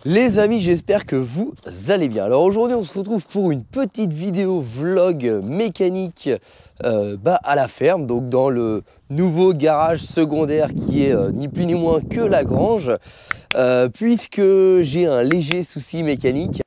Les amis, j'espère que vous allez bien. Alors aujourd'hui, on se retrouve pour une petite vidéo vlog mécanique à la ferme, donc dans le nouveau garage secondaire qui est ni plus ni moins que la grange, puisque j'ai un léger souci mécanique.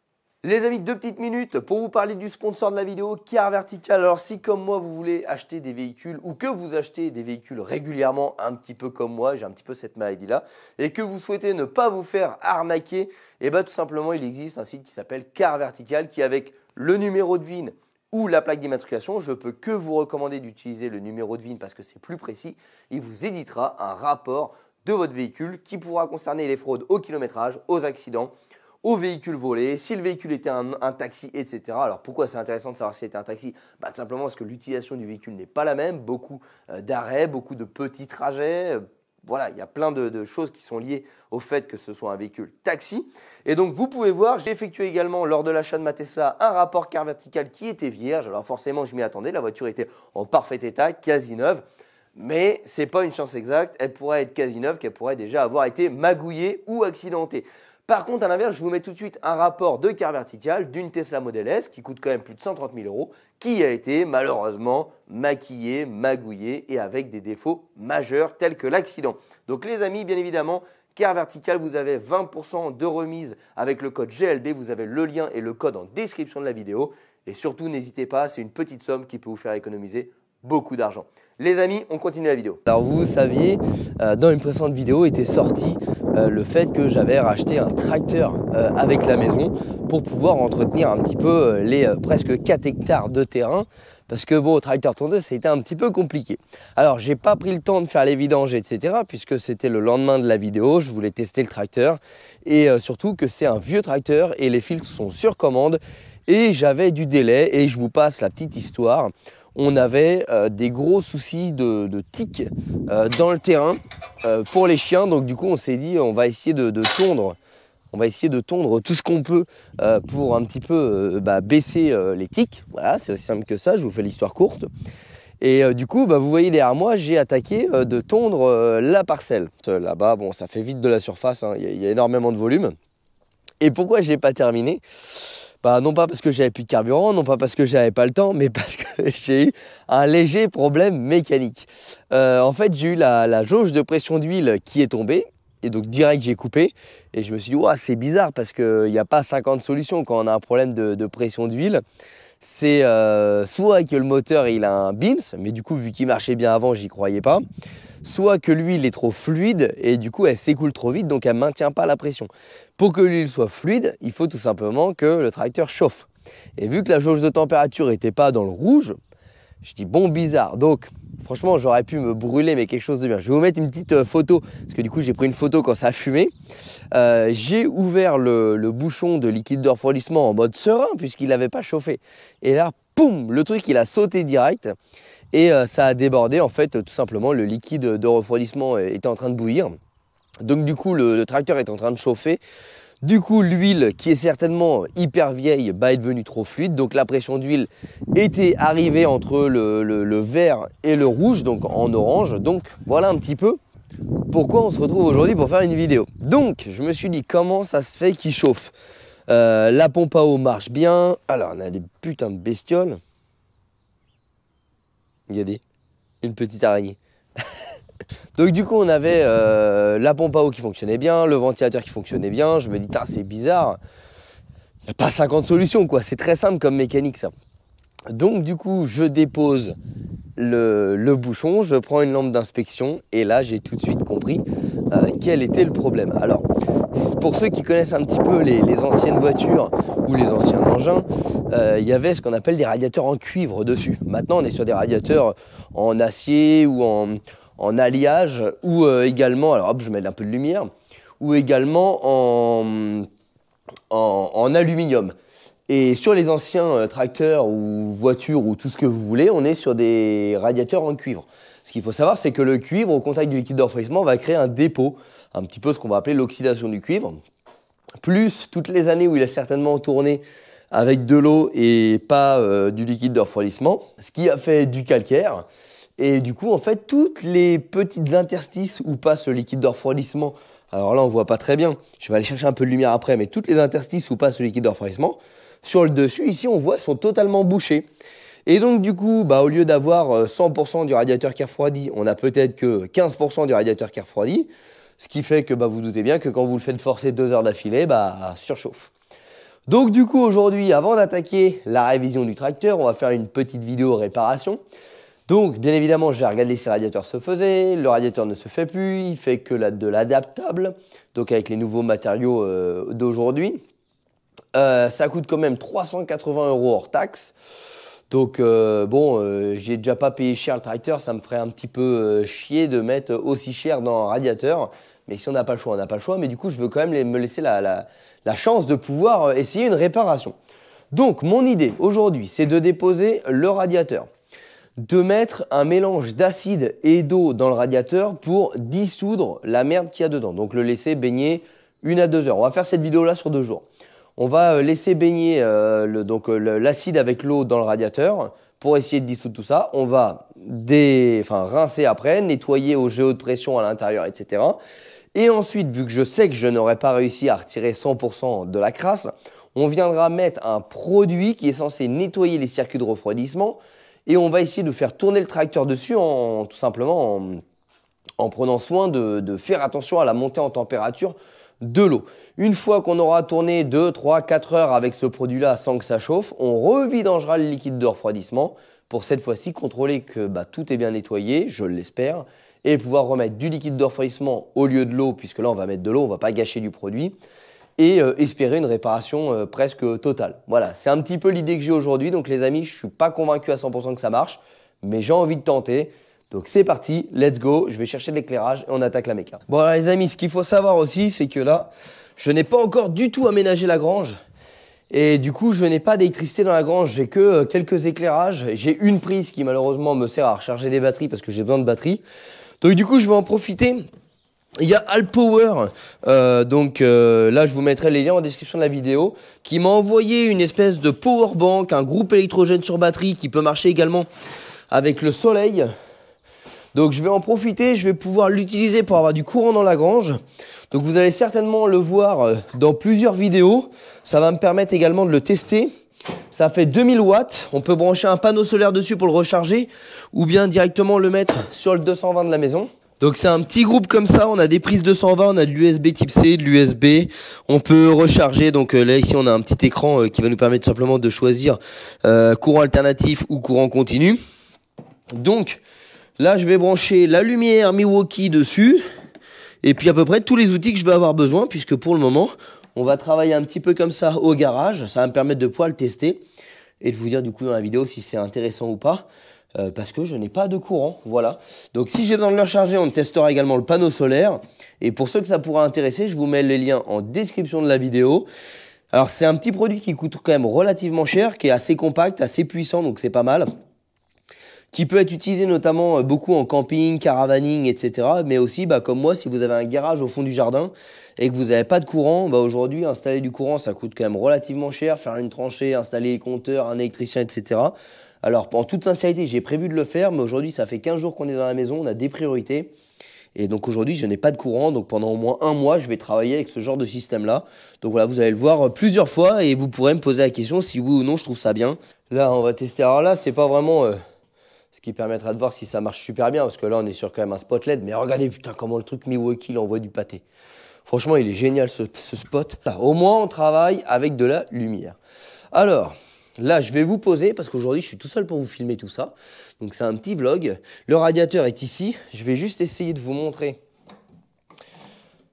Les amis, 2 petites minutes pour vous parler du sponsor de la vidéo, Car Vertical. Alors si comme moi vous voulez acheter des véhicules ou que vous achetez des véhicules régulièrement, un petit peu comme moi, j'ai un petit peu cette maladie là, et que vous souhaitez ne pas vous faire arnaquer, et bien tout simplement il existe un site qui s'appelle Car Vertical qui avec le numéro de VIN ou la plaque d'immatriculation, je peux que vous recommander d'utiliser le numéro de VIN parce que c'est plus précis, il vous éditera un rapport de votre véhicule qui pourra concerner les fraudes au kilométrage, aux accidents, aux véhicules volés, si le véhicule était un taxi, etc. Alors pourquoi c'est intéressant de savoir si c'était un taxi? Tout simplement parce que l'utilisation du véhicule n'est pas la même, beaucoup d'arrêts, beaucoup de petits trajets, voilà, il y a plein de choses qui sont liées au fait que ce soit un véhicule taxi. Et donc vous pouvez voir, j'ai effectué également lors de l'achat de ma Tesla un rapport Car Vertical qui était vierge. Alors forcément je m'y attendais, la voiture était en parfait état, quasi neuve. Mais ce n'est pas une chance exacte, elle pourrait être quasi neuve, qu'elle pourrait déjà avoir été magouillée ou accidentée. Par contre, à l'inverse, je vous mets tout de suite un rapport de Car Vertical d'une Tesla Model S qui coûte quand même plus de 130 000 €, qui a été malheureusement maquillée, magouillée et avec des défauts majeurs tels que l'accident. Donc les amis, bien évidemment, Car Vertical, vous avez 20% de remise avec le code GLB. Vous avez le lien et le code en description de la vidéo. Et surtout, n'hésitez pas, c'est une petite somme qui peut vous faire économiser beaucoup d'argent. Les amis, on continue la vidéo. Alors vous saviez, dans une précédente vidéo était sorti le fait que j'avais racheté un tracteur avec la maison pour pouvoir entretenir un petit peu les presque 4 hectares de terrain. Parce que bon, au tracteur tondeuse, ça a été un petit peu compliqué. Alors, j'ai pas pris le temps de faire les vidanges, etc. puisque c'était le lendemain de la vidéo. Je voulais tester le tracteur. Et surtout que c'est un vieux tracteur et les filtres sont sur commande. Et j'avais du délai et je vous passe la petite histoire. On avait des gros soucis de tiques dans le terrain pour les chiens. Donc du coup, on s'est dit, on va essayer de tondre. On va essayer de tondre tout ce qu'on peut pour un petit peu baisser les tiques. Voilà, c'est aussi simple que ça. Je vous fais l'histoire courte. Et du coup, vous voyez derrière moi, j'ai attaqué de tondre la parcelle. Là-bas, bon, ça fait vite de la surface. Hein. Il y a énormément de volume. Et pourquoi je n'ai pas terminé ? Non pas parce que j'avais plus de carburant, non pas parce que j'avais pas le temps, mais parce que j'ai eu un léger problème mécanique. En fait, j'ai eu la jauge de pression d'huile qui est tombée. Et donc direct, j'ai coupé. Et je me suis dit, ouais, c'est bizarre parce qu'il n'y a pas 50 solutions quand on a un problème de pression d'huile. C'est soit que le moteur il a un BIMS, mais du coup, vu qu'il marchait bien avant, j'y croyais pas. Soit que l'huile est trop fluide et du coup elle s'écoule trop vite, donc elle ne maintient pas la pression. Pour que l'huile soit fluide, il faut tout simplement que le tracteur chauffe. Et vu que la jauge de température n'était pas dans le rouge, je dis bon, bizarre. Donc franchement j'aurais pu me brûler, mais quelque chose de bien. Je vais vous mettre une petite photo, parce que du coup j'ai pris une photo quand ça a fumé. J'ai ouvert le bouchon de liquide de refroidissement en mode serein puisqu'il n'avait pas chauffé. Et là, poum, le truc il a sauté direct. Et ça a débordé, en fait, tout simplement, le liquide de refroidissement était en train de bouillir. Donc du coup, le tracteur est en train de chauffer. Du coup, l'huile, qui est certainement hyper vieille, est devenue trop fluide. Donc la pression d'huile était arrivée entre le vert et le rouge, donc en orange. Donc voilà un petit peu pourquoi on se retrouve aujourd'hui pour faire une vidéo. Donc, je me suis dit, comment ça se fait qu'il chauffe? La pompe à eau marche bien. Alors, on a des putains de bestioles. Regardez, une petite araignée. Donc du coup, on avait la pompe à eau qui fonctionnait bien, le ventilateur qui fonctionnait bien. Je me dis, c'est bizarre, il n'y a pas 50 solutions, quoi. C'est très simple comme mécanique, ça. Donc du coup, je dépose le bouchon, je prends une lampe d'inspection et là, j'ai tout de suite compris quel était le problème. Alors, pour ceux qui connaissent un petit peu les anciennes voitures ou les anciens engins, il y avait ce qu'on appelle des radiateurs en cuivre dessus. Maintenant, on est sur des radiateurs en acier ou en alliage ou également, alors hop, je mets un peu de lumière, ou également en aluminium. Et sur les anciens tracteurs ou voitures ou tout ce que vous voulez, on est sur des radiateurs en cuivre. Ce qu'il faut savoir, c'est que le cuivre, au contact du liquide de refroidissement, va créer un dépôt, un petit peu ce qu'on va appeler l'oxydation du cuivre. Plus toutes les années où il a certainement tourné avec de l'eau et pas du liquide de refroidissement, ce qui a fait du calcaire. Et du coup, en fait, toutes les petites interstices où passe le liquide de refroidissement Alors là, on voit pas très bien. Je vais aller chercher un peu de lumière après, mais toutes les interstices où passe le liquide de refroidissement, sur le dessus, ici, on voit, sont totalement bouchés. Et donc, du coup, bah, au lieu d'avoir 100% du radiateur qui refroidit, on a peut-être que 15% du radiateur qui refroidit. Ce qui fait que bah, vous doutez bien que quand vous le faites forcer 2 heures d'affilée, bah, surchauffe. Donc du coup aujourd'hui, avant d'attaquer la révision du tracteur, on va faire une petite vidéo réparation. Donc bien évidemment, j'ai regardé si le radiateur se faisait, le radiateur ne se fait plus, il fait que de l'adaptable, donc avec les nouveaux matériaux d'aujourd'hui. Ça coûte quand même 380 € hors taxe. Donc bon, j'ai déjà pas payé cher le tracteur, ça me ferait un petit peu chier de mettre aussi cher dans un radiateur. Mais si on n'a pas le choix, on n'a pas le choix. Mais du coup, je veux quand même me laisser la chance de pouvoir essayer une réparation. Donc, mon idée aujourd'hui, c'est de déposer le radiateur, de mettre un mélange d'acide et d'eau dans le radiateur pour dissoudre la merde qu'il y a dedans. Donc, le laisser baigner 1 à 2 heures. On va faire cette vidéo-là sur 2 jours. On va laisser baigner l'acide avec l'eau dans le radiateur pour essayer de dissoudre tout ça. On va rincer après, nettoyer au géo de pression à l'intérieur, etc. Et ensuite, vu que je sais que je n'aurais pas réussi à retirer 100% de la crasse, on viendra mettre un produit qui est censé nettoyer les circuits de refroidissement et on va essayer de faire tourner le tracteur dessus tout simplement en prenant soin de faire attention à la montée en température de l'eau. Une fois qu'on aura tourné 2, 3, 4 heures avec ce produit-là sans que ça chauffe, on revidangera le liquide de refroidissement pour cette fois-ci contrôler que tout est bien nettoyé, je l'espère, et pouvoir remettre du liquide de refroidissement au lieu de l'eau, puisque là on va mettre de l'eau, on ne va pas gâcher du produit, et espérer une réparation presque totale. Voilà, c'est un petit peu l'idée que j'ai aujourd'hui, donc les amis, je ne suis pas convaincu à 100% que ça marche, mais j'ai envie de tenter. Donc c'est parti, let's go, je vais chercher de l'éclairage et on attaque la méca. Bon alors, les amis, ce qu'il faut savoir aussi, c'est que là, je n'ai pas encore du tout aménagé la grange. Et du coup, je n'ai pas d'électricité dans la grange, j'ai que quelques éclairages. J'ai une prise qui malheureusement me sert à recharger des batteries parce que j'ai besoin de batteries. Donc du coup, je vais en profiter. Il y a Alpower, là je vous mettrai les liens en description de la vidéo, qui m'a envoyé une espèce de power bank, un groupe électrogène sur batterie qui peut marcher également avec le soleil. Donc je vais en profiter, je vais pouvoir l'utiliser pour avoir du courant dans la grange. Donc vous allez certainement le voir dans plusieurs vidéos. Ça va me permettre également de le tester. Ça fait 2000 watts. On peut brancher un panneau solaire dessus pour le recharger ou bien directement le mettre sur le 220 de la maison. Donc c'est un petit groupe comme ça, on a des prises 220, on a de l'USB type C, de l'USB. On peut recharger, donc là ici on a un petit écran qui va nous permettre simplement de choisir courant alternatif ou courant continu. Donc là, je vais brancher la lumière Milwaukee dessus et puis à peu près tous les outils que je vais avoir besoin puisque pour le moment, on va travailler un petit peu comme ça au garage. Ça va me permettre de pouvoir le tester et de vous dire du coup dans la vidéo si c'est intéressant ou pas parce que je n'ai pas de courant. Voilà. Donc si j'ai besoin de le recharger, on testera également le panneau solaire. Et pour ceux que ça pourra intéresser, je vous mets les liens en description de la vidéo. Alors c'est un petit produit qui coûte quand même relativement cher, qui est assez compact, assez puissant, donc c'est pas mal. Qui peut être utilisé notamment beaucoup en camping, caravaning, etc. Mais aussi, comme moi, si vous avez un garage au fond du jardin et que vous n'avez pas de courant, aujourd'hui, installer du courant, ça coûte quand même relativement cher. Faire une tranchée, installer les compteurs, un électricien, etc. Alors, en toute sincérité, j'ai prévu de le faire, mais aujourd'hui, ça fait 15 jours qu'on est dans la maison, on a des priorités. Et donc aujourd'hui, je n'ai pas de courant, donc pendant au moins 1 mois, je vais travailler avec ce genre de système-là. Donc voilà, vous allez le voir plusieurs fois et vous pourrez me poser la question si oui ou non je trouve ça bien. Là, on va tester. Alors là, c'est pas vraiment... ce qui permettra de voir si ça marche super bien, parce que là, on est sur quand même un spot LED. Mais regardez, putain, comment le truc Milwaukee, il envoie du pâté. Franchement, il est génial, ce spot. Là, au moins, on travaille avec de la lumière. Alors, là, je vais vous poser, parce qu'aujourd'hui, je suis tout seul pour vous filmer tout ça. Donc, c'est un petit vlog. Le radiateur est ici. Je vais juste essayer de vous montrer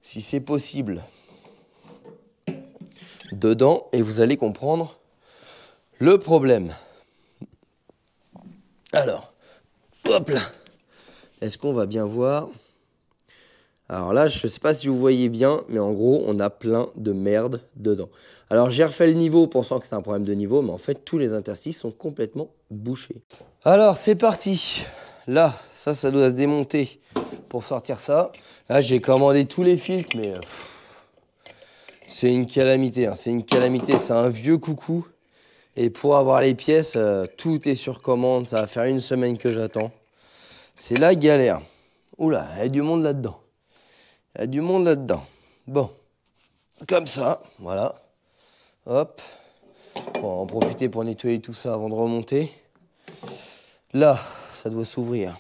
si c'est possible dedans. Et vous allez comprendre le problème. Alors, hop là. Est-ce qu'on va bien voir? Alors là, je ne sais pas si vous voyez bien, mais en gros, on a plein de merde dedans. Alors, j'ai refait le niveau pensant que c'est un problème de niveau, mais en fait, tous les interstices sont complètement bouchés. Alors, c'est parti. Là, ça doit se démonter pour sortir ça. Là, j'ai commandé tous les filtres, mais c'est une calamité. C'est une calamité, c'est un vieux coucou. Et pour avoir les pièces, tout est sur commande. Ça va faire 1 semaine que j'attends. C'est la galère. Oula, il y a du monde là-dedans. Il y a du monde là-dedans. Bon, comme ça, voilà. Hop. On va en profiter pour nettoyer tout ça avant de remonter. Là, ça doit s'ouvrir.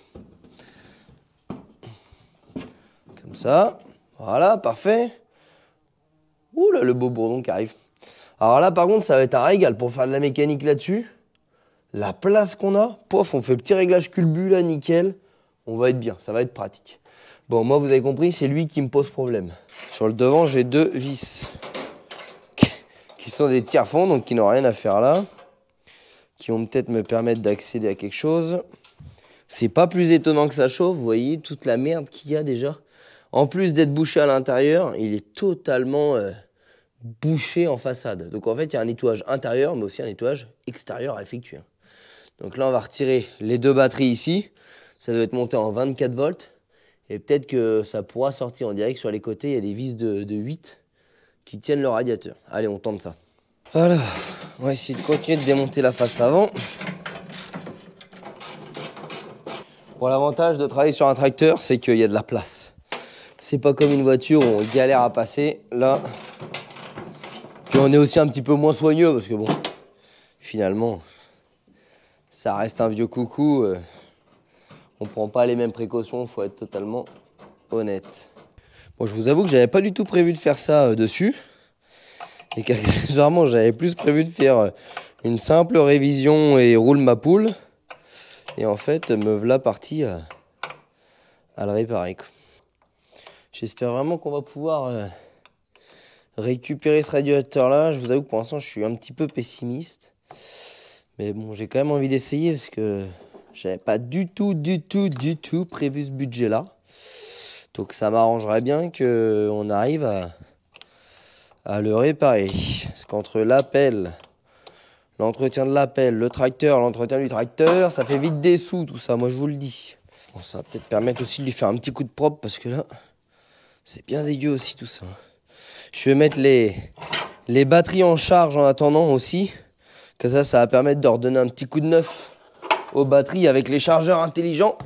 Comme ça. Voilà, parfait. Ouh là, le beau bourdon qui arrive. Alors là, par contre, ça va être un régal pour faire de la mécanique là-dessus. La place qu'on a, pof, on fait le petit réglage culbu là, nickel. On va être bien, ça va être pratique. Bon, moi, vous avez compris, c'est lui qui me pose problème. Sur le devant, j'ai 2 vis qui sont des tire-fonds, donc qui n'ont rien à faire là. Qui vont peut-être me permettre d'accéder à quelque chose. C'est pas plus étonnant que ça chauffe, vous voyez, toute la merde qu'il y a déjà. En plus d'être bouché à l'intérieur, il est totalement bouché en façade. Donc en fait, il y a un nettoyage intérieur, mais aussi un nettoyage extérieur à effectuer. Donc là, on va retirer les 2 batteries ici. Ça doit être monté en 24 volts. Et peut-être que ça pourra sortir en direct sur les côtés. Il y a des vis de 8 qui tiennent le radiateur. Allez, on tente ça. Voilà, on va essayer de continuer de démonter la face avant. Bon, l'avantage de travailler sur un tracteur, c'est qu'il y a de la place. C'est pas comme une voiture où on galère à passer. Là, puis on est aussi un petit peu moins soigneux parce que bon, finalement, ça reste un vieux coucou. On prend pas les mêmes précautions, il faut être totalement honnête. Bon, je vous avoue que j'avais pas du tout prévu de faire ça dessus. Et qu'accessoirement, j'avais plus prévu de faire une simple révision et roule ma poule. Et en fait, me voilà parti à le réparer. J'espère vraiment qu'on va pouvoir récupérer ce radiateur-là. Je vous avoue que pour l'instant, je suis un petit peu pessimiste. Mais bon, j'ai quand même envie d'essayer parce que j'avais pas du tout prévu ce budget-là. Donc ça m'arrangerait bien qu'on arrive à le réparer. Parce qu'entre l'appel, l'entretien de l'appel, le tracteur, l'entretien du tracteur, ça fait vite des sous tout ça, moi je vous le dis. Bon, ça va peut-être permettre aussi de lui faire un petit coup de propre parce que là, c'est bien dégueu aussi tout ça. Je vais mettre les batteries en charge en attendant aussi. Que ça va permettre de redonner un petit coup de neuf aux batteries avec les chargeurs intelligents.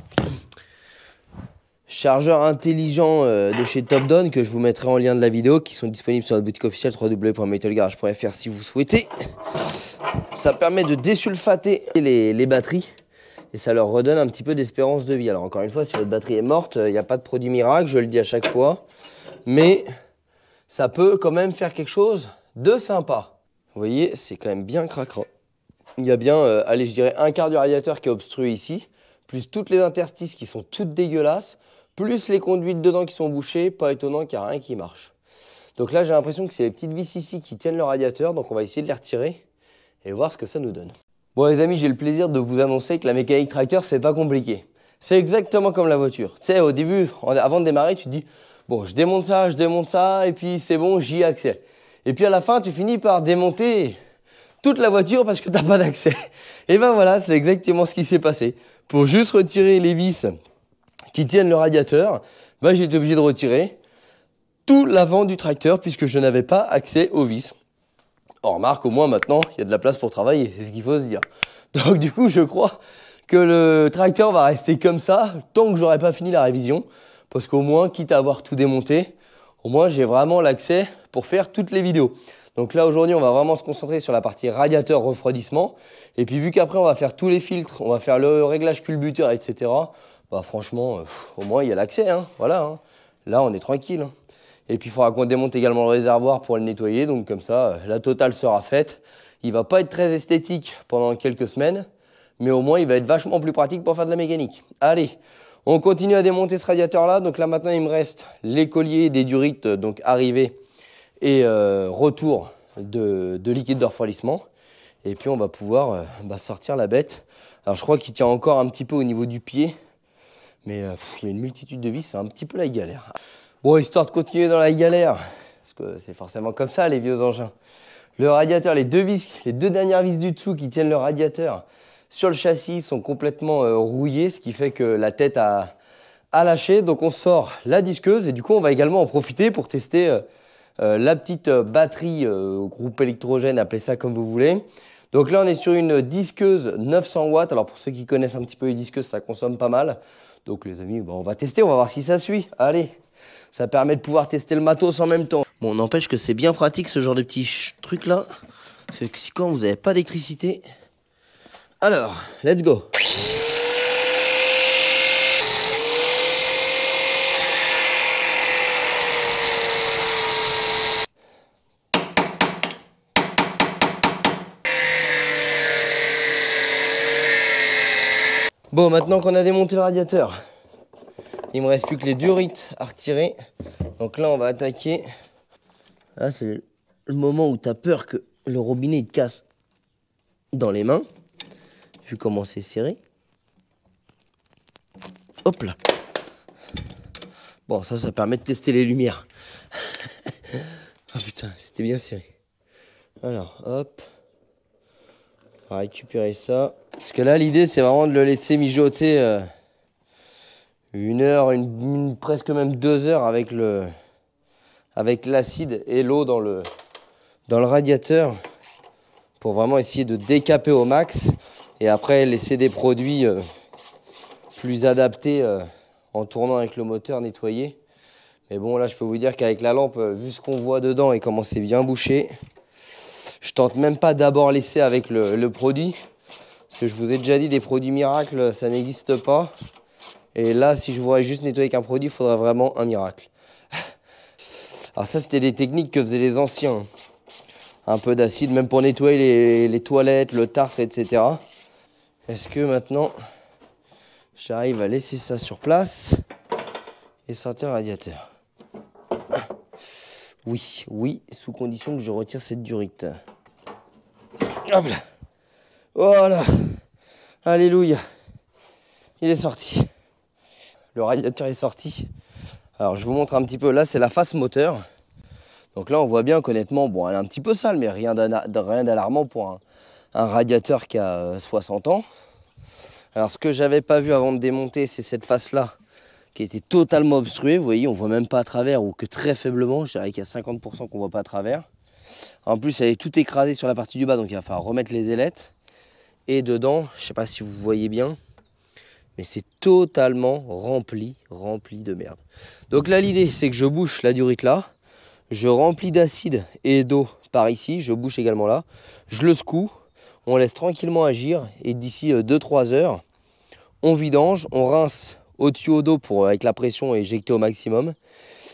Chargeurs intelligents de chez Topdon que je vous mettrai en lien de la vidéo, qui sont disponibles sur notre boutique officielle www.metalgarage.fr si vous souhaitez. Ça permet de désulfater les batteries et ça leur redonne un petit peu d'espérance de vie. Alors encore une fois, si votre batterie est morte, il n'y a pas de produit miracle, je le dis à chaque fois, mais ça peut quand même faire quelque chose de sympa. Vous voyez, c'est quand même bien cracra. Il y a bien, allez, je dirais un quart du radiateur qui est obstrué ici, plus toutes les interstices qui sont toutes dégueulasses, plus les conduites dedans qui sont bouchées, pas étonnant qu'il n'y a rien qui marche. Donc là, j'ai l'impression que c'est les petites vis ici qui tiennent le radiateur, donc on va essayer de les retirer et voir ce que ça nous donne. Bon les amis, j'ai le plaisir de vous annoncer que la mécanique tracteur, c'est pas compliqué. C'est exactement comme la voiture. Tu sais, au début, avant de démarrer, tu te dis, bon, je démonte ça, et puis c'est bon, j'y ai accès. Et puis à la fin, tu finis par démonter toute la voiture parce que tu n'as pas d'accès. Et ben voilà, c'est exactement ce qui s'est passé. Pour juste retirer les vis qui tiennent le radiateur, ben, j'ai été obligé de retirer tout l'avant du tracteur puisque je n'avais pas accès aux vis. Oh, remarque, au moins maintenant, il y a de la place pour travailler, c'est ce qu'il faut se dire. Donc du coup, je crois que le tracteur va rester comme ça tant que j'aurai pas fini la révision. Parce qu'au moins, quitte à avoir tout démonté, au moins j'ai vraiment l'accès pour faire toutes les vidéos. Donc là, aujourd'hui, on va vraiment se concentrer sur la partie radiateur refroidissement. Et puis vu qu'après, on va faire tous les filtres, on va faire le réglage culbuteur, etc. Bah franchement, au moins, il y a l'accès, hein, voilà. Hein. Là, on est tranquille. Hein. Et puis, il faudra qu'on démonte également le réservoir pour le nettoyer. Donc comme ça, la totale sera faite. Il ne va pas être très esthétique pendant quelques semaines. Mais au moins, il va être vachement plus pratique pour faire de la mécanique. Allez, on continue à démonter ce radiateur-là. Donc là, maintenant, il me reste les colliers des durites, donc arrivés et retour de liquide de refroidissement. Et puis, on va pouvoir sortir la bête. Alors, je crois qu'il tient encore un petit peu au niveau du pied. Mais il y a une multitude de vis, c'est un petit peu la galère. Bon, histoire de continuer dans la galère, parce que c'est forcément comme ça, les vieux engins. Le radiateur, les deux dernières vis du dessous qui tiennent le radiateur sur le châssis sont complètement rouillées, ce qui fait que la tête a lâché. Donc on sort la disqueuse et du coup on va également en profiter pour tester la petite batterie groupe électrogène, appelez ça comme vous voulez. Donc là on est sur une disqueuse 900 watts. Alors pour ceux qui connaissent un petit peu les disqueuses, ça consomme pas mal. Donc les amis, on va tester, on va voir si ça suit. Allez, Ça permet de pouvoir tester le matos en même temps. Bon, n'empêche que c'est bien pratique ce genre de petit truc là. Parce que si quand vous n'avez pas d'électricité. Alors, let's go. Bon, maintenant qu'on a démonté le radiateur, il me reste plus que les durites à retirer. Donc là, on va attaquer. Là, c'est le moment où tu as peur que le robinet il te casse dans les mains. Vu comment c'est serré. Hop là. Bon, ça permet de tester les lumières. Oh putain, c'était bien serré. Alors, hop. On va récupérer ça. Parce que là, l'idée, c'est vraiment de le laisser mijoter 1 heure, presque même 2 heures avec l'acide et l'eau dans le radiateur pour vraiment essayer de décaper au max et après laisser des produits plus adaptés en tournant avec le moteur nettoyé. Mais bon, là, je peux vous dire qu'avec la lampe, vu ce qu'on voit dedans et comment c'est bien bouché, je tente même pas d'abord laisser avec le produit. Parce que je vous ai déjà dit, des produits miracles, ça n'existe pas. Et là, si je voudrais juste nettoyer avec un produit, il faudrait vraiment un miracle. Alors ça, c'était des techniques que faisaient les anciens. Un peu d'acide, même pour nettoyer les toilettes, le tartre, etc. Est-ce que maintenant, j'arrive à laisser ça sur place et sortir le radiateur? Oui, sous condition que je retire cette durite. Hop là. Voilà. Alléluia. Il est sorti. Le radiateur est sorti. Alors je vous montre un petit peu. Là, c'est la face moteur. Donc là, on voit bien qu'honnêtement, bon, elle est un petit peu sale, mais rien d'alarmant pour un radiateur qui a 60 ans. Alors ce que j'avais pas vu avant de démonter, c'est cette face-là qui était totalement obstruée. Vous voyez, on voit même pas à travers ou que très faiblement. Je dirais qu'il y a 50% qu'on voit pas à travers. En plus, elle est toute écrasée sur la partie du bas, donc il va falloir remettre les ailettes. Et dedans, je sais pas si vous voyez bien, mais c'est totalement rempli de merde. Donc là, l'idée, c'est que je bouche la durite là. Je remplis d'acide et d'eau par ici. Je bouche également là. Je le secoue. On laisse tranquillement agir. Et d'ici 2-3 heures, on vidange. On rince au tuyau d'eau pour, avec la pression, éjecter au maximum.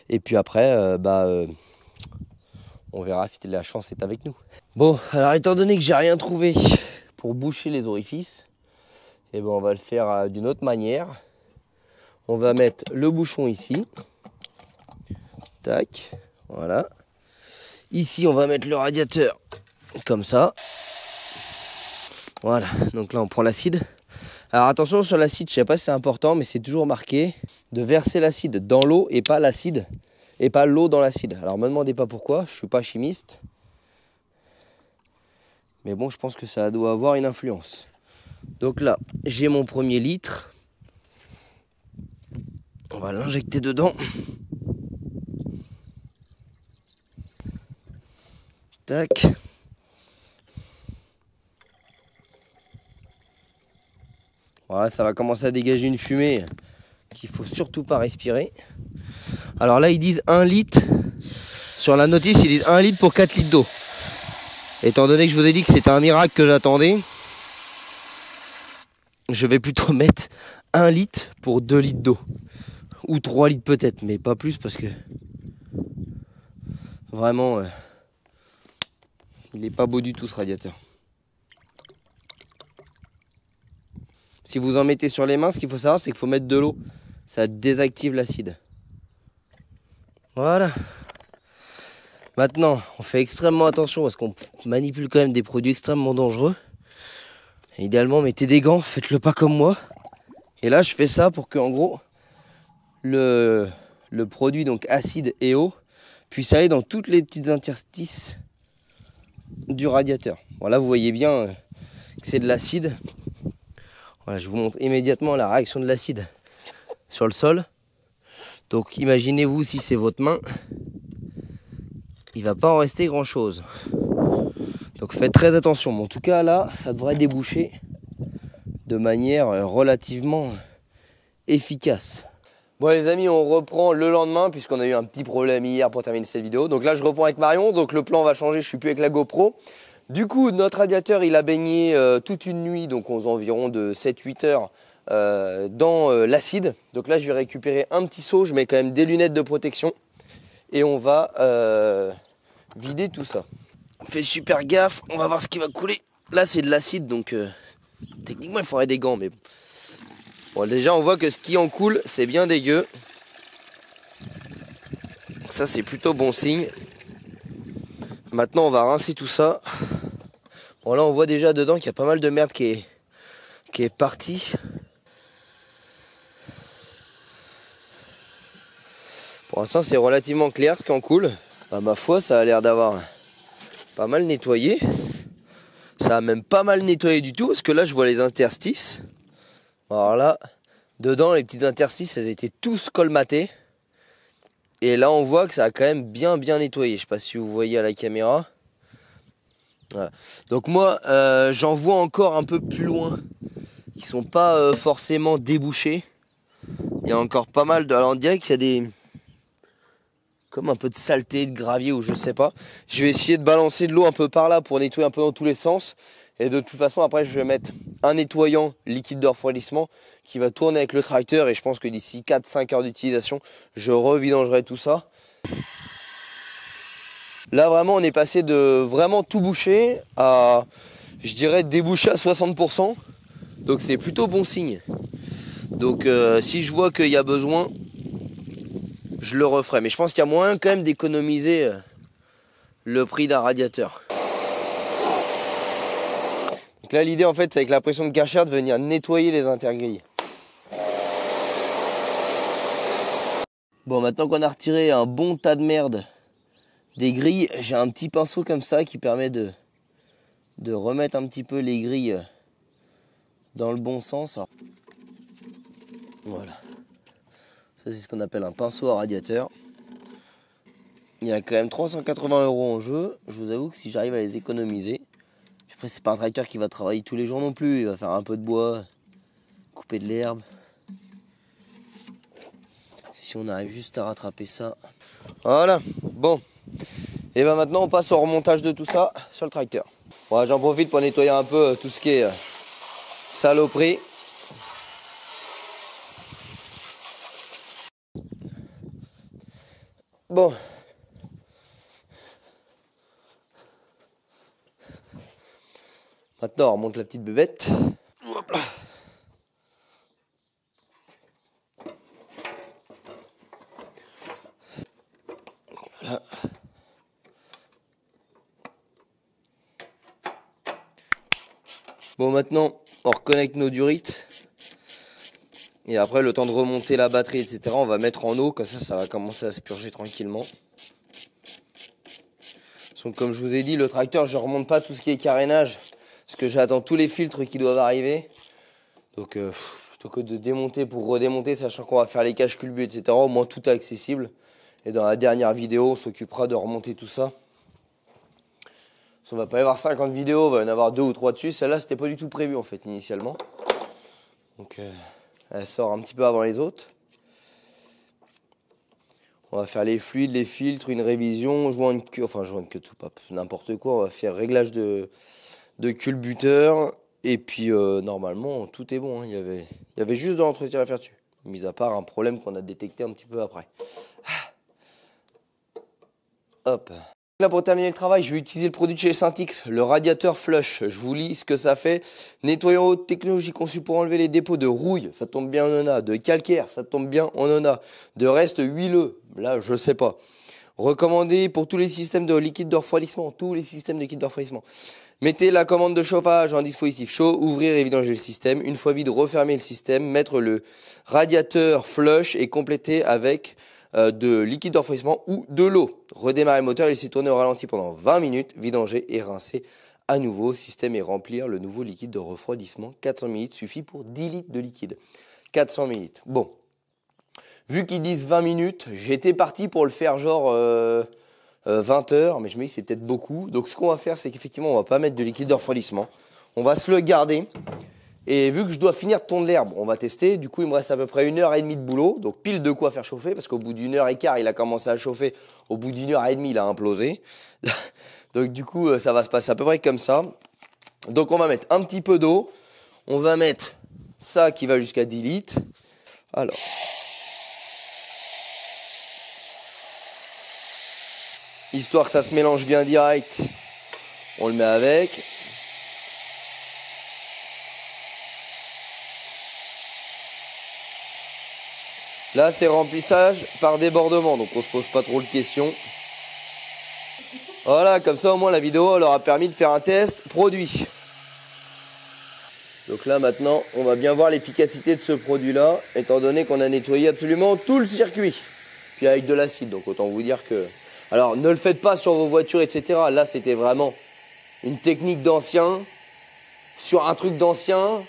Et puis après, on verra si la chance est avec nous. Bon, alors étant donné que j'ai rien trouvé pour boucher les orifices, et ben on va le faire d'une autre manière. On va mettre le bouchon ici. Tac. Voilà. Ici, on va mettre le radiateur comme ça. Voilà. Donc là, on prend l'acide. Alors attention sur l'acide, je ne sais pas si c'est important, mais c'est toujours marqué de verser l'acide dans l'eau et pas l'acide et pas l'eau dans l'acide. Alors me demandez pas pourquoi, je ne suis pas chimiste. Mais bon, je pense que ça doit avoir une influence. Donc là, j'ai mon premier litre. On va l'injecter dedans. Tac. Voilà, ça va commencer à dégager une fumée qu'il ne faut surtout pas respirer. Alors là, ils disent 1 litre. Sur la notice, ils disent 1 litre pour 4 litres d'eau. Étant donné que je vous ai dit que c'était un miracle que j'attendais, je vais plutôt mettre 1 litre pour 2 litres d'eau. Ou 3 litres peut-être, mais pas plus parce que vraiment, il n'est pas beau du tout ce radiateur. Si vous en mettez sur les mains, ce qu'il faut savoir, c'est qu'il faut mettre de l'eau. Ça désactive l'acide. Voilà. Maintenant, on fait extrêmement attention parce qu'on manipule quand même des produits extrêmement dangereux. Et idéalement, mettez des gants, faites-le pas comme moi. Et là, je fais ça pour que, en gros, le produit, donc acide et eau, puisse aller dans toutes les petites interstices du radiateur. Voilà, vous voyez bien que c'est de l'acide. Voilà, je vous montre immédiatement la réaction de l'acide sur le sol. Donc imaginez-vous si c'est votre main, il ne va pas en rester grand chose. Donc faites très attention. Mais en tout cas là, ça devrait déboucher de manière relativement efficace. Bon les amis, on reprend le lendemain puisqu'on a eu un petit problème hier pour terminer cette vidéo. Donc là je reprends avec Marion, donc le plan va changer, je suis plus avec la GoPro. Du coup notre radiateur il a baigné toute une nuit, donc aux environs de 7-8 heures dans l'acide. Donc là je vais récupérer un petit seau, je mets quand même des lunettes de protection et on va vider tout ça. On fait super gaffe, on va voir ce qui va couler. Là c'est de l'acide donc techniquement il faudrait des gants mais bon, déjà on voit que ce qui en coule c'est bien dégueu. Ça c'est plutôt bon signe. Maintenant on va rincer tout ça. Bon là on voit déjà dedans qu'il y a pas mal de merde qui est partie. Pour l'instant c'est relativement clair ce qui en coule. À ma foi ça a l'air d'avoir pas mal nettoyé. Ça a même pas mal nettoyé du tout parce que là je vois les interstices. Alors là, dedans les petites interstices elles étaient tous colmatées. Et là on voit que ça a quand même bien nettoyé. Je sais pas si vous voyez à la caméra. Voilà. Donc moi j'en vois encore un peu plus loin. Ils sont pas forcément débouchés. Il y a encore pas mal de... Alors on dirait qu'il y a des... comme un peu de saleté, de gravier ou je sais pas. Je vais essayer de balancer de l'eau un peu par là pour nettoyer un peu dans tous les sens. Et de toute façon après je vais mettre un nettoyant liquide de refroidissement qui va tourner avec le tracteur. Et je pense que d'ici 4-5 heures d'utilisation, je revidangerai tout ça. Là vraiment on est passé de vraiment tout boucher à, je dirais, déboucher à 60%. Donc c'est plutôt bon signe. Donc si je vois qu'il y a besoin, je le referai. Mais je pense qu'il y a moyen quand même d'économiser le prix d'un radiateur. Donc là l'idée en fait c'est avec la pression de Karcher de venir nettoyer les intergrilles. Bon maintenant qu'on a retiré un bon tas de merde des grilles, j'ai un petit pinceau comme ça qui permet de remettre un petit peu les grilles dans le bon sens. Alors, voilà. Ça c'est ce qu'on appelle un pinceau à radiateur. Il y a quand même 380 € en jeu. Je vous avoue que si j'arrive à les économiser. Après c'est pas un tracteur qui va travailler tous les jours non plus. Il va faire un peu de bois, couper de l'herbe. Si on arrive juste à rattraper ça. Voilà, bon. Et ben maintenant on passe au remontage de tout ça sur le tracteur. Bon, j'en profite pour nettoyer un peu tout ce qui est saloperie. Bon. Maintenant on remonte la petite bébête. Hop là. Voilà. Bon maintenant on reconnecte nos durites. Et après le temps de remonter la batterie etc. on va mettre en eau. Comme ça va commencer à se purger tranquillement. Donc comme je vous ai dit le tracteur je ne remonte pas tout ce qui est carénage. Parce que j'attends tous les filtres qui doivent arriver. Donc plutôt que de démonter pour redémonter, sachant qu'on va faire les caches culbus, etc. Au moins tout est accessible. Et dans la dernière vidéo, on s'occupera de remonter tout ça. Parce qu'on va pas y avoir 50 vidéos, on va y en avoir 2 ou 3 dessus. Celle-là, c'était pas du tout prévu en fait initialement. Donc elle sort un petit peu avant les autres. On va faire les fluides, les filtres, une révision, joindre que tout, pas n'importe quoi. On va faire réglage de culbuteur. Et puis normalement tout est bon. Hein. Il y avait juste de l'entretien à faire dessus. Mis à part un problème qu'on a détecté un petit peu après. Hop. Là pour terminer le travail, je vais utiliser le produit de chez Syntix, le radiateur flush. Je vous lis ce que ça fait. Nettoyant haute technologie conçu pour enlever les dépôts de rouille, ça tombe bien on en a. De calcaire, ça tombe bien on en a. De restes huileux, là je sais pas. Recommandé pour tous les systèmes de liquide de refroidissement, tous les systèmes de liquide de refroidissement. Mettez la commande de chauffage en dispositif chaud, ouvrir et vidanger le système. Une fois vide, refermer le système, mettre le radiateur flush et compléter avec de liquide de refroidissement ou de l'eau. Redémarrer le moteur et laisser tourner au ralenti pendant 20 minutes, vidanger et rincer à nouveau. Système et remplir le nouveau liquide de refroidissement. 400 ml suffit pour 10 litres de liquide. 400 ml. Bon, vu qu'ils disent 20 minutes, j'étais parti pour le faire genre 20 heures, mais je me dis c'est peut-être beaucoup. Donc ce qu'on va faire, c'est qu'effectivement on va pas mettre de liquide de refroidissement. On va se le garder Et vu que je dois finir de tondre l'herbe, on va tester. Du coup, il me reste à peu près 1h30 de boulot. Donc pile de quoi faire chauffer, parce qu'au bout d'1h15, il a commencé à chauffer. Au bout d'1h30, il a implosé. Donc du coup, ça va se passer à peu près comme ça. Donc on va mettre un petit peu d'eau. On va mettre ça qui va jusqu'à 10 litres. Alors. Histoire que ça se mélange bien direct, on le met avec. Là, c'est remplissage par débordement, donc on se pose pas trop de questions. Voilà, comme ça au moins la vidéo leur a permis de faire un test produit. Donc là maintenant, on va bien voir l'efficacité de ce produit-là, étant donné qu'on a nettoyé absolument tout le circuit. Puis avec de l'acide, donc autant vous dire que... Alors ne le faites pas sur vos voitures, etc. Là, c'était vraiment une technique d'ancien, sur un truc d'ancien,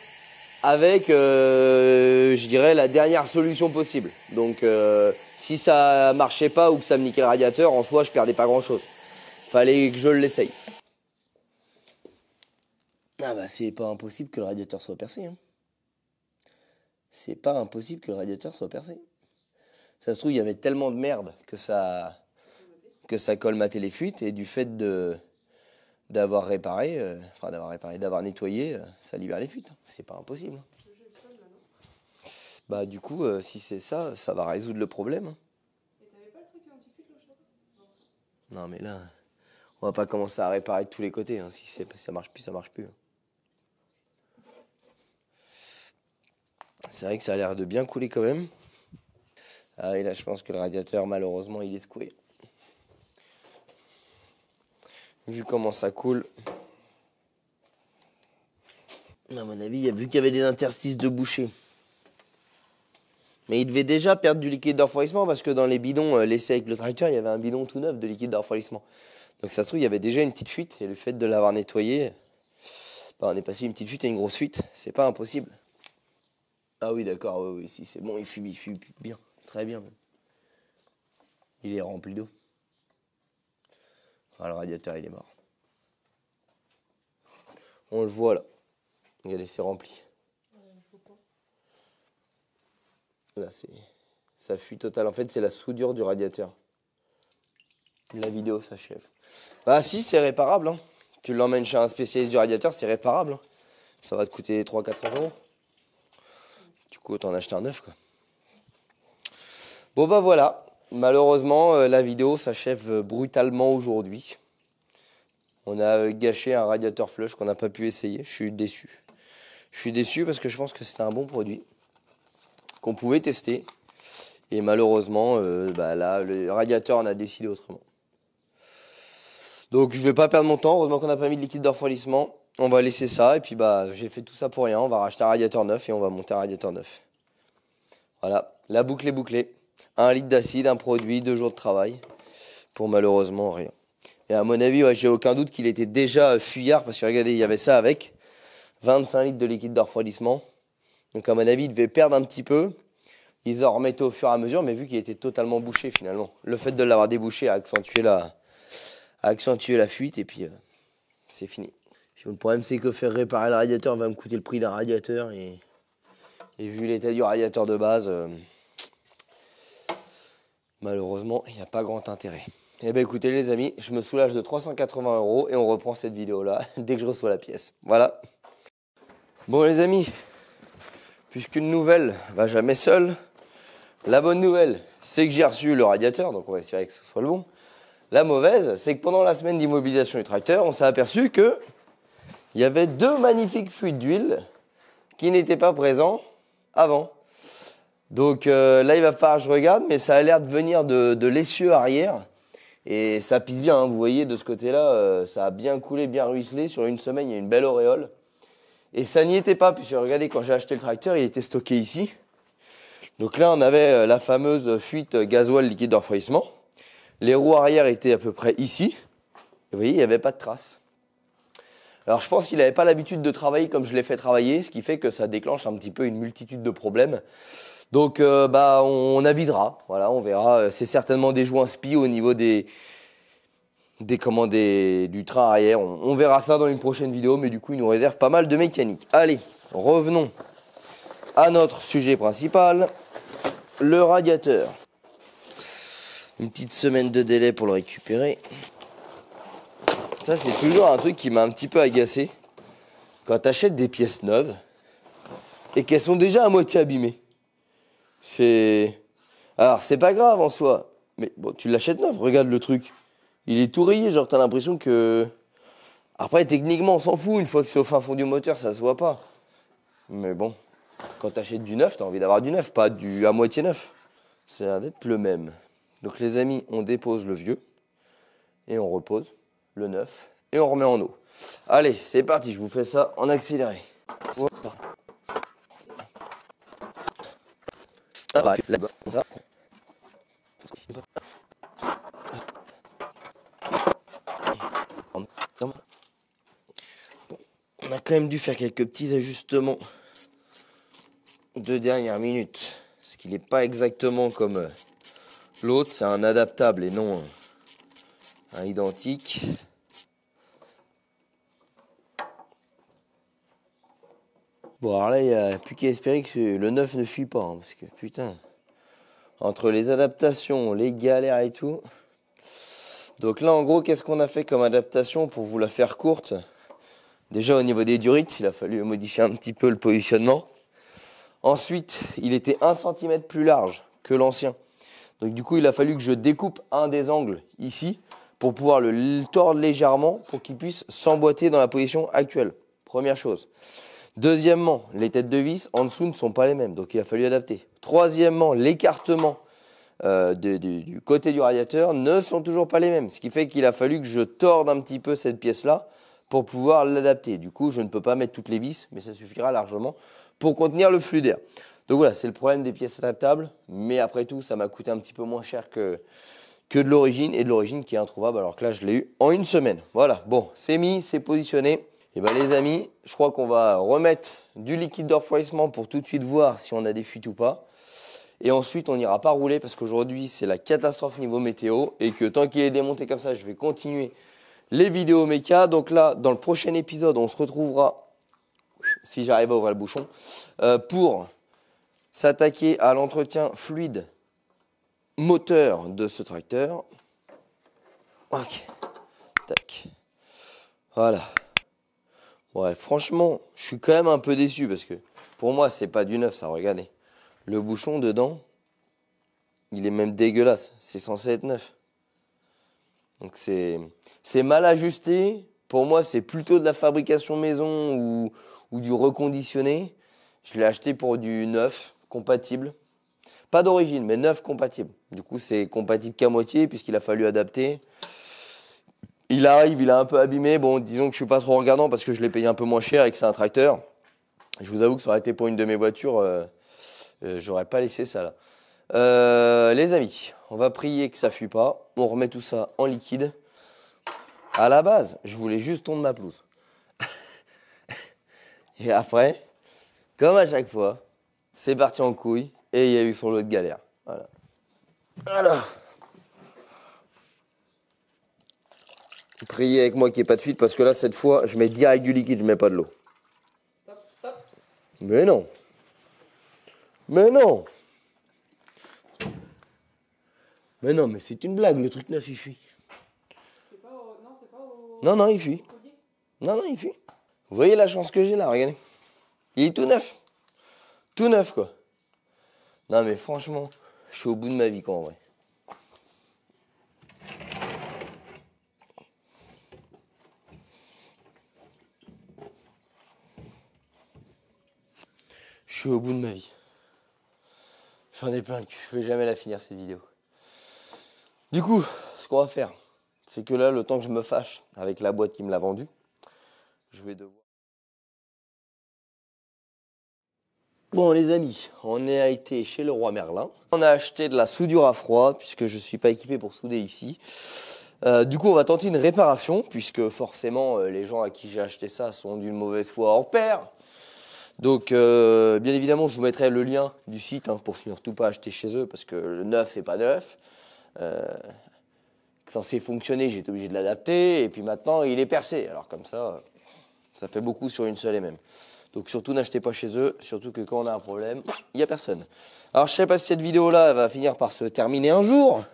avec, je dirais, la dernière solution possible. Donc si ça marchait pas ou que ça me niquait le radiateur, en soi, je perdais pas grand-chose. Fallait que je l'essaye. Ah bah c'est pas impossible que le radiateur soit percé. Hein. C'est pas impossible que le radiateur soit percé. Ça se trouve, il y avait tellement de merde que ça colmatait les fuites. Et du fait d'avoir réparé, d'avoir nettoyé, ça libère les fuites. C'est pas impossible. Bah du coup, si c'est ça, ça va résoudre le problème. Et t'avais pas le truc anti-fuite là? Non mais là, on va pas commencer à réparer de tous les côtés. Hein. Si ça marche plus, ça marche plus. C'est vrai que ça a l'air de bien couler quand même. Ah et là, je pense que le radiateur, malheureusement, il est secoué. Vu comment ça coule. À mon avis, vu qu'il y avait des interstices de bouchée. Mais il devait déjà perdre du liquide de refroidissement parce que dans les bidons laissés avec le tracteur, il y avait un bidon tout neuf de liquide de refroidissement. Donc ça se trouve, il y avait déjà une petite fuite et le fait de l'avoir nettoyé, bah, on est passé d'une petite fuite à une grosse fuite. C'est pas impossible. Ah oui, d'accord, oui, si c'est bon, il fume bien, très bien même. Il est rempli d'eau. Ah, le radiateur, il est mort. On le voit là. Regardez, c'est rempli. Là, ça fuit total. En fait, c'est la soudure du radiateur. La vidéo s'achève. Bah si, c'est réparable. Hein. Tu l'emmènes chez un spécialiste du radiateur, c'est réparable. Hein. Ça va te coûter 300-400 euros. Du coup, autant en acheter un neuf, quoi. Bon, bah voilà. Malheureusement, la vidéo s'achève brutalement aujourd'hui. On a gâché un radiateur flush qu'on n'a pas pu essayer. Je suis déçu. Je suis déçu parce que je pense que c'était un bon produit qu'on pouvait tester. Et malheureusement, là, le radiateur en a décidé autrement. Donc, je ne vais pas perdre mon temps. Heureusement qu'on n'a pas mis de liquide de refroidissement. On va laisser ça. Et puis, j'ai fait tout ça pour rien. On va racheter un radiateur neuf et on va monter un radiateur neuf. Voilà. La boucle est bouclée. 1 litre d'acide, un produit, 2 jours de travail. Pour malheureusement rien. Et à mon avis, j'ai aucun doute qu'il était déjà fuyard. Parce que regardez, il y avait ça avec 25 litres de liquide de refroidissement. Donc, à mon avis, il devait perdre un petit peu. Ils en remettaient au fur et à mesure, mais vu qu'il était totalement bouché finalement. Le fait de l'avoir débouché a accentué la fuite et puis c'est fini. Puis, le problème c'est que faire réparer le radiateur va me coûter le prix d'un radiateur et vu l'état du radiateur de base, malheureusement il n'y a pas grand intérêt. Eh bien écoutez les amis, je me soulage de 380 € et on reprend cette vidéo là dès que je reçois la pièce. Voilà. Bon les amis, puisqu'une nouvelle va jamais seule, la bonne nouvelle, c'est que j'ai reçu le radiateur, donc on va espérer que ce soit le bon. La mauvaise, c'est que pendant la semaine d'immobilisation du tracteur, on s'est aperçu qu'il y avait 2 magnifiques fuites d'huile qui n'étaient pas présents avant. Donc là, il va falloir que je regarde, mais ça a l'air de venir de l'essieu arrière. Et ça pisse bien, hein, vous voyez, de ce côté-là, ça a bien coulé, bien ruisselé. Sur une semaine, il y a une belle auréole. Et ça n'y était pas, puisque regardez, quand j'ai acheté le tracteur, il était stocké ici. Donc là, on avait la fameuse fuite gasoil liquide de refroidissement. Les roues arrière étaient à peu près ici. Vous voyez, il n'y avait pas de traces. Alors, je pense qu'il n'avait pas l'habitude de travailler comme je l'ai fait travailler, ce qui fait que ça déclenche un petit peu une multitude de problèmes. Donc, on avisera. Voilà, on verra. C'est certainement des joints spi au niveau des décommander du train arrière. On verra ça dans une prochaine vidéo, mais du coup, il nous réserve pas mal de mécanique. Allez, revenons à notre sujet principal, le radiateur. Une petite semaine de délai pour le récupérer. Ça, c'est toujours un truc qui m'a un petit peu agacé. Quand tu achètes des pièces neuves et qu'elles sont déjà à moitié abîmées. Alors, c'est pas grave en soi. Mais bon, tu l'achètes neuf, regarde le truc. Il est tout rayé, genre t'as l'impression que... Après, techniquement, on s'en fout. Une fois que c'est au fin fond du moteur, ça se voit pas. Mais bon, quand t'achètes du neuf, t'as envie d'avoir du neuf, pas du à moitié neuf. Ça a l'air d'être le même. Donc les amis, on dépose le vieux. Et on repose le neuf. Et on remet en eau. Allez, c'est parti, je vous fais ça en accéléré. On a quand même dû faire quelques petits ajustements de dernière minute. Ce qui n'est pas exactement comme l'autre, c'est un adaptable et non un identique. Bon, alors là, il n'y a plus qu'à espérer que le neuf ne fuit pas. Parce que putain, entre les adaptations, les galères et tout. Donc là, en gros, qu'est-ce qu'on a fait comme adaptation pour vous la faire courte? Déjà, au niveau des durites, il a fallu modifier un petit peu le positionnement. Ensuite, il était 1 cm plus large que l'ancien. Donc du coup, il a fallu que je découpe un des angles ici pour pouvoir le tordre légèrement pour qu'il puisse s'emboîter dans la position actuelle. Première chose. Deuxièmement, les têtes de vis en dessous ne sont pas les mêmes, donc il a fallu adapter. Troisièmement, l'écartement du côté du radiateur ne sont toujours pas les mêmes, ce qui fait qu'il a fallu que je torde un petit peu cette pièce-là pour pouvoir l'adapter. Du coup, je ne peux pas mettre toutes les vis, mais ça suffira largement pour contenir le flux d'air. Donc voilà, c'est le problème des pièces adaptables, mais après tout, ça m'a coûté un petit peu moins cher que de l'origine, et de l'origine qui est introuvable, alors que là, je l'ai eu en 1 semaine. Voilà, bon, c'est mis, c'est positionné. Et bien les amis, je crois qu'on va remettre du liquide de refroidissement pour tout de suite voir si on a des fuites ou pas. Et ensuite, on n'ira pas rouler parce qu'aujourd'hui, c'est la catastrophe niveau météo, et que tant qu'il est démonté comme ça, je vais continuer les vidéos méca. Donc là, dans le prochain épisode, on se retrouvera, si j'arrive à ouvrir le bouchon, pour s'attaquer à l'entretien fluide moteur de ce tracteur. Ok, tac, voilà. Ouais, franchement, je suis quand même un peu déçu parce que pour moi, c'est pas du neuf, ça, regardez. Le bouchon dedans, il est même dégueulasse, c'est censé être neuf. Donc c'est mal ajusté. Pour moi, c'est plutôt de la fabrication maison ou du reconditionné. Je l'ai acheté pour du neuf, compatible. Pas d'origine, mais neuf compatible. Du coup, c'est compatible qu'à moitié puisqu'il a fallu adapter. Il arrive, il est un peu abîmé. Bon, disons que je suis pas trop regardant parce que je l'ai payé un peu moins cher et que c'est un tracteur. Je vous avoue que ça aurait été pour une de mes voitures, j'aurais pas laissé ça là. Les amis, on va prier que ça fuit pas. On remet tout ça en liquide. À la base, je voulais juste tondre ma pelouse. Et après, comme à chaque fois, c'est parti en couille et il y a eu son lot de galère. Voilà. Alors, priez avec moi qu'il n'y ait pas de fuite parce que là, cette fois, je mets direct du liquide, je mets pas de l'eau. Stop. Mais non. Mais non. Mais non, mais c'est une blague, le truc neuf, il fuit. C'est pas au... Non, c'est pas au... Non, non, il fuit. Non, non, il fuit. Vous voyez la chance que j'ai là, regardez. Il est tout neuf. Tout neuf, quoi. Non, mais franchement, je suis au bout de ma vie, quoi, en vrai. Je suis au bout de ma vie. J'en ai plein le cul. Je vais jamais la finir, cette vidéo. Du coup, ce qu'on va faire, c'est que là, le temps que je me fâche avec la boîte qui me l'a vendue, je vais devoir... Bon les amis, on a été chez le roi Merlin. On a acheté de la soudure à froid, puisque je ne suis pas équipé pour souder ici. Du coup, on va tenter une réparation, puisque forcément, les gens à qui j'ai acheté ça sont d'une mauvaise foi hors pair. Donc, bien évidemment, je vous mettrai le lien du site pour surtout pas acheter chez eux, parce que le neuf, c'est pas neuf. censé fonctionner, j'ai été obligé de l'adapter. Et puis maintenant, il est percé. Alors comme ça fait beaucoup sur une seule et même. Donc surtout, n'achetez pas chez eux. Surtout que quand on a un problème, il n'y a personne. Alors je ne sais pas si cette vidéo-là va finir par se terminer un jour.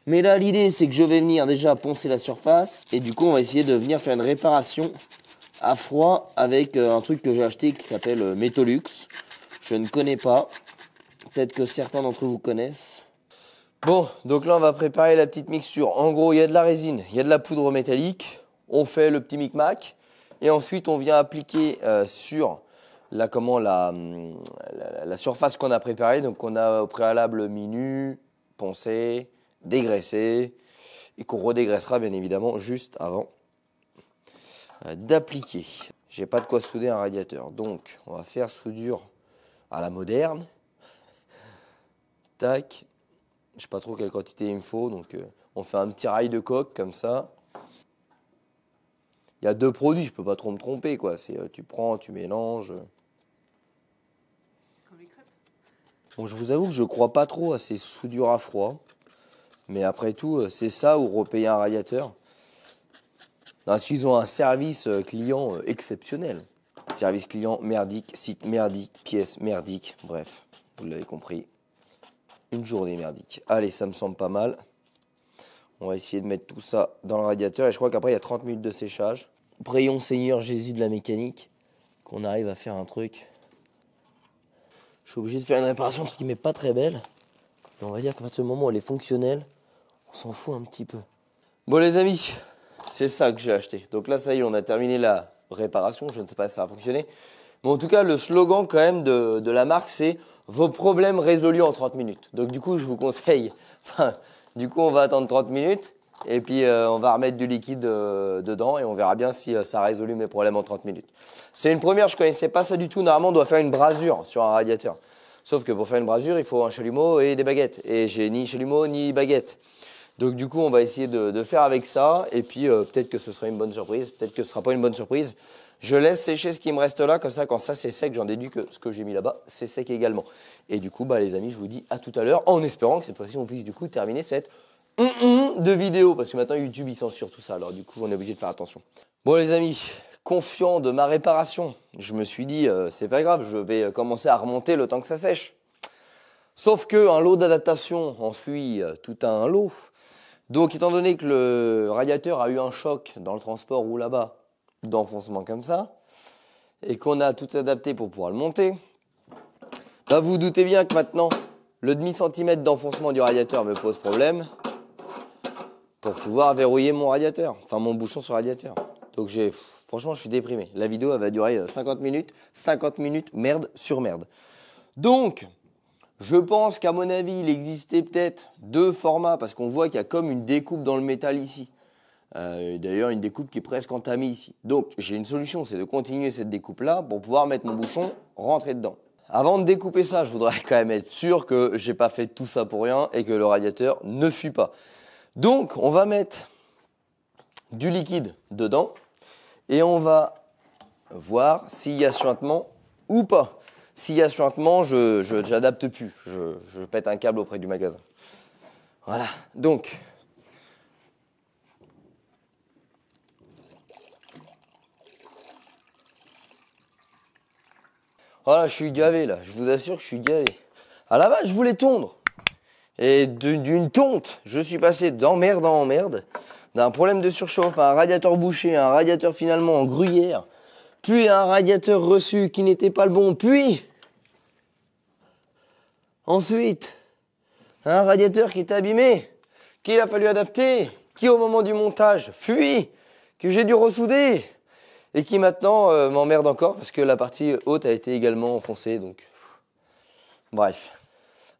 Mais là, l'idée, c'est que je vais venir déjà poncer la surface. Et du coup, on va essayer de venir faire une réparation à froid avec un truc que j'ai acheté qui s'appelle Metolux. Je ne connais pas. Peut-être que certains d'entre vous connaissent. Bon, donc là, on va préparer la petite mixture. En gros, il y a de la résine, il y a de la poudre métallique. On fait le petit micmac. Et ensuite, on vient appliquer sur la surface qu'on a préparée. Donc, on a au préalable minu, poncé, dégraissé. Et qu'on redégraissera, bien évidemment, juste avant d'appliquer. J'ai pas de quoi souder un radiateur. Donc, on va faire soudure à la moderne. Tac. Je sais pas trop quelle quantité il me faut. Donc, on fait un petit rail de coque comme ça. Il y a 2 produits, je peux pas trop me tromper, quoi. C'est tu prends, tu mélanges. Comme les crêpes. Bon, je vous avoue que je crois pas trop à ces soudures à froid. Mais après tout, c'est ça ou repayer un radiateur. Parce qu'ils ont un service client exceptionnel. Service client merdique, site merdique, pièce merdique. Bref, vous l'avez compris. Une journée merdique. Allez, ça me semble pas mal. On va essayer de mettre tout ça dans le radiateur. Et je crois qu'après, il y a 30 minutes de séchage. Prions Seigneur Jésus de la mécanique qu'on arrive à faire un truc. Je suis obligé de faire une réparation qui n'est pas très belle. Et on va dire qu'à partir du moment où elle est fonctionnelle, on s'en fout un petit peu. Bon les amis, c'est ça que j'ai acheté. Donc là, ça y est, on a terminé la réparation. Je ne sais pas si ça va fonctionner. Mais en tout cas, le slogan quand même de la marque, c'est « Vos problèmes résolus en 30 minutes ». Donc du coup, je vous conseille... Du coup, on va attendre 30 minutes et puis on va remettre du liquide dedans et on verra bien si ça a résolu mes problèmes en 30 minutes. C'est une première, je ne connaissais pas ça du tout. Normalement, on doit faire une brasure sur un radiateur. Sauf que pour faire une brasure, il faut un chalumeau et des baguettes. Et j'ai ni chalumeau ni baguette. Donc du coup, on va essayer de faire avec ça. Et puis peut-être que ce sera une bonne surprise, peut-être que ce ne sera pas une bonne surprise. Je laisse sécher ce qui me reste là, comme ça, quand ça c'est sec, j'en déduis que ce que j'ai mis là-bas, c'est sec également. Et du coup, les amis, je vous dis à tout à l'heure, en espérant que cette fois-ci, on puisse du coup terminer cette de vidéo. Parce que maintenant, YouTube, il censure tout ça. Alors du coup, on est obligé de faire attention. Bon les amis, confiant de ma réparation, je me suis dit, c'est pas grave, je vais commencer à remonter le temps que ça sèche. Sauf qu'un lot d'adaptation en suit tout un lot. Donc, étant donné que le radiateur a eu un choc dans le transport ou là-bas, d'enfoncement comme ça, et qu'on a tout adapté pour pouvoir le monter, vous vous doutez bien que maintenant, le demi-centimètre d'enfoncement du radiateur me pose problème pour pouvoir verrouiller mon radiateur, enfin mon bouchon sur le radiateur. Donc franchement, je suis déprimé. La vidéo, elle va durer 50 minutes, merde sur merde. Donc, je pense qu'à mon avis, il existait peut-être 2 formats, parce qu'on voit qu'il y a comme une découpe dans le métal ici. D'ailleurs, une découpe qui est presque entamée ici. Donc, j'ai une solution, c'est de continuer cette découpe-là pour pouvoir mettre mon bouchon, rentrer dedans. Avant de découper ça, je voudrais quand même être sûr que j'ai pas fait tout ça pour rien et que le radiateur ne fuit pas. Donc, on va mettre du liquide dedans et on va voir s'il y a suintement ou pas. S'il y a suintement, je n'adapte plus. Je pète un câble auprès du magasin. Voilà. Donc, voilà, je suis gavé là. Je vous assure que je suis gavé. À la base, je voulais tondre. Et d'une tonte, je suis passé d'emmerde en emmerde. D'un problème de surchauffe à un radiateur bouché, à un radiateur finalement en gruyère. Puis à un radiateur reçu qui n'était pas le bon. Puis... ensuite, un radiateur qui est abîmé, qu'il a fallu adapter, qui au moment du montage fuit, que j'ai dû ressouder et qui maintenant m'emmerde encore parce que la partie haute a été également enfoncée. Donc, bref.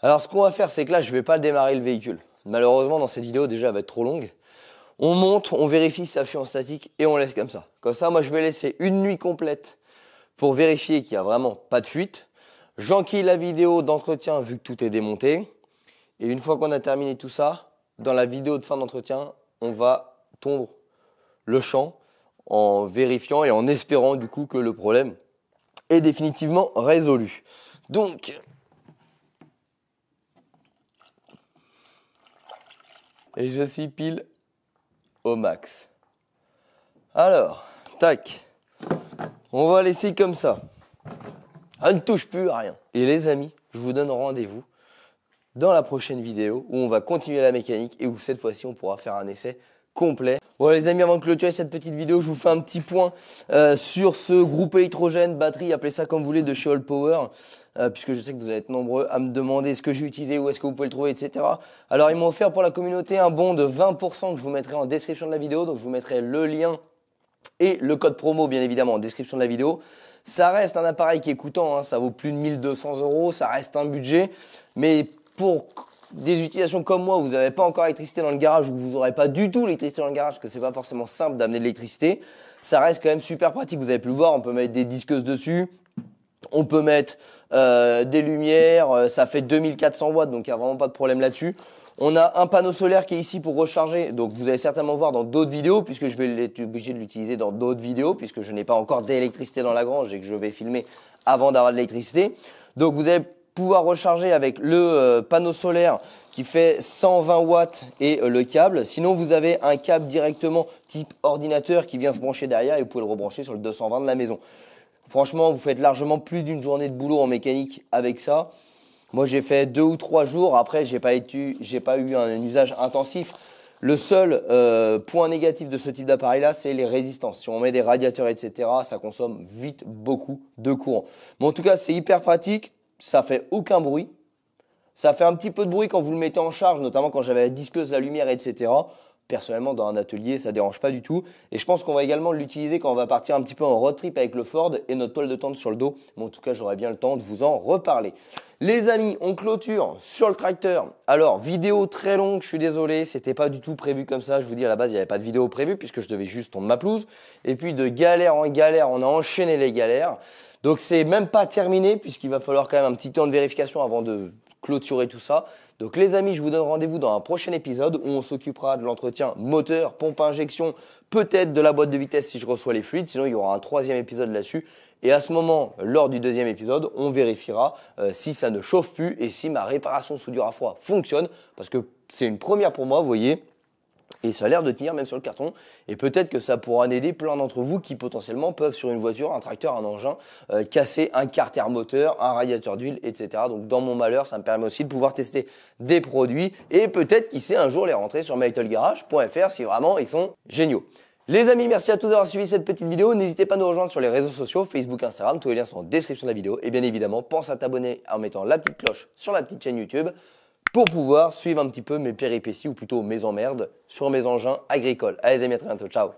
Alors ce qu'on va faire, c'est que là, je ne vais pas démarrer le véhicule. Malheureusement, dans cette vidéo, déjà, elle va être trop longue. On monte, on vérifie si ça fuit en statique et on laisse comme ça. Comme ça, moi, je vais laisser une nuit complète pour vérifier qu'il n'y a vraiment pas de fuite. J'enquille la vidéo d'entretien vu que tout est démonté. Et une fois qu'on a terminé tout ça, dans la vidéo de fin d'entretien, on va tondre le champ en vérifiant et en espérant du coup que le problème est définitivement résolu. Donc, et je suis pile au max. Alors, tac, on va laisser comme ça. On ne touche plus à rien. Et les amis, je vous donne rendez-vous dans la prochaine vidéo où on va continuer la mécanique et où cette fois-ci on pourra faire un essai complet. Bon les amis, avant de clôturer cette petite vidéo, je vous fais un petit point sur ce groupe électrogène, batterie, appelez ça comme vous voulez, de chez All Power, puisque je sais que vous allez être nombreux à me demander ce que j'ai utilisé, où est-ce que vous pouvez le trouver, etc. Alors ils m'ont offert pour la communauté un bon de 20% que je vous mettrai en description de la vidéo, donc je vous mettrai le lien et le code promo bien évidemment en description de la vidéo. Ça reste un appareil qui est coûtant, hein, ça vaut plus de 1200 €, ça reste un budget, mais pour des utilisations comme moi, où vous n'avez pas encore l'électricité dans le garage, ou vous n'aurez pas du tout l'électricité dans le garage, parce que c'est pas forcément simple d'amener de l'électricité, ça reste quand même super pratique. Vous avez pu le voir, on peut mettre des disqueuses dessus, on peut mettre des lumières, ça fait 2400 watts, donc il n'y a vraiment pas de problème là-dessus. On a un panneau solaire qui est ici pour recharger, donc vous allez certainement voir dans d'autres vidéos, puisque je vais être obligé de l'utiliser dans d'autres vidéos, puisque je n'ai pas encore d'électricité dans la grange et que je vais filmer avant d'avoir de l'électricité. Donc vous allez pouvoir recharger avec le panneau solaire qui fait 120 watts et le câble. Sinon, vous avez un câble directement type ordinateur qui vient se brancher derrière et vous pouvez le rebrancher sur le 220 de la maison. Franchement, vous faites largement plus d'une journée de boulot en mécanique avec ça. Moi, j'ai fait 2 ou 3 jours. Après, j'ai pas eu un usage intensif. Le seul point négatif de ce type d'appareil-là, c'est les résistances. Si on met des radiateurs, etc., ça consomme vite beaucoup de courant. Mais en tout cas, c'est hyper pratique. Ça fait aucun bruit. Ça fait un petit peu de bruit quand vous le mettez en charge, notamment quand j'avais la disqueuse, la lumière, etc. Personnellement, dans un atelier, ça ne dérange pas du tout. Et je pense qu'on va également l'utiliser quand on va partir un petit peu en road trip avec le Ford et notre toile de tente sur le dos. Mais en tout cas, j'aurai bien le temps de vous en reparler. Les amis, on clôture sur le tracteur. Alors, vidéo très longue, je suis désolé, c'était pas du tout prévu comme ça. Je vous dis, à la base, il n'y avait pas de vidéo prévue puisque je devais juste tondre ma pelouse. Et puis, de galère en galère, on a enchaîné les galères. Donc, c'est même pas terminé puisqu'il va falloir quand même un petit temps de vérification avant de clôturer tout ça. Donc les amis, je vous donne rendez-vous dans un prochain épisode où on s'occupera de l'entretien moteur, pompe à injection, peut-être de la boîte de vitesse si je reçois les fluides. Sinon, il y aura un 3e épisode là-dessus. Et à ce moment, lors du 2e épisode, on vérifiera si ça ne chauffe plus et si ma réparation soudure à froid fonctionne. Parce que c'est une première pour moi, vous voyez. Et ça a l'air de tenir même sur le carton. Et peut-être que ça pourra en aider plein d'entre vous qui potentiellement peuvent sur une voiture, un tracteur, un engin, casser un carter moteur, un radiateur d'huile, etc. Donc dans mon malheur, ça me permet aussi de pouvoir tester des produits et peut-être, qui sait, un jour les rentrer sur metalgarage.fr si vraiment ils sont géniaux. Les amis, merci à tous d'avoir suivi cette petite vidéo. N'hésitez pas à nous rejoindre sur les réseaux sociaux, Facebook, Instagram. Tous les liens sont en description de la vidéo. Et bien évidemment, pense à t'abonner en mettant la petite cloche sur la petite chaîne YouTube pour pouvoir suivre un petit peu mes péripéties ou plutôt mes emmerdes sur mes engins agricoles. Allez les amis, à très bientôt. Ciao.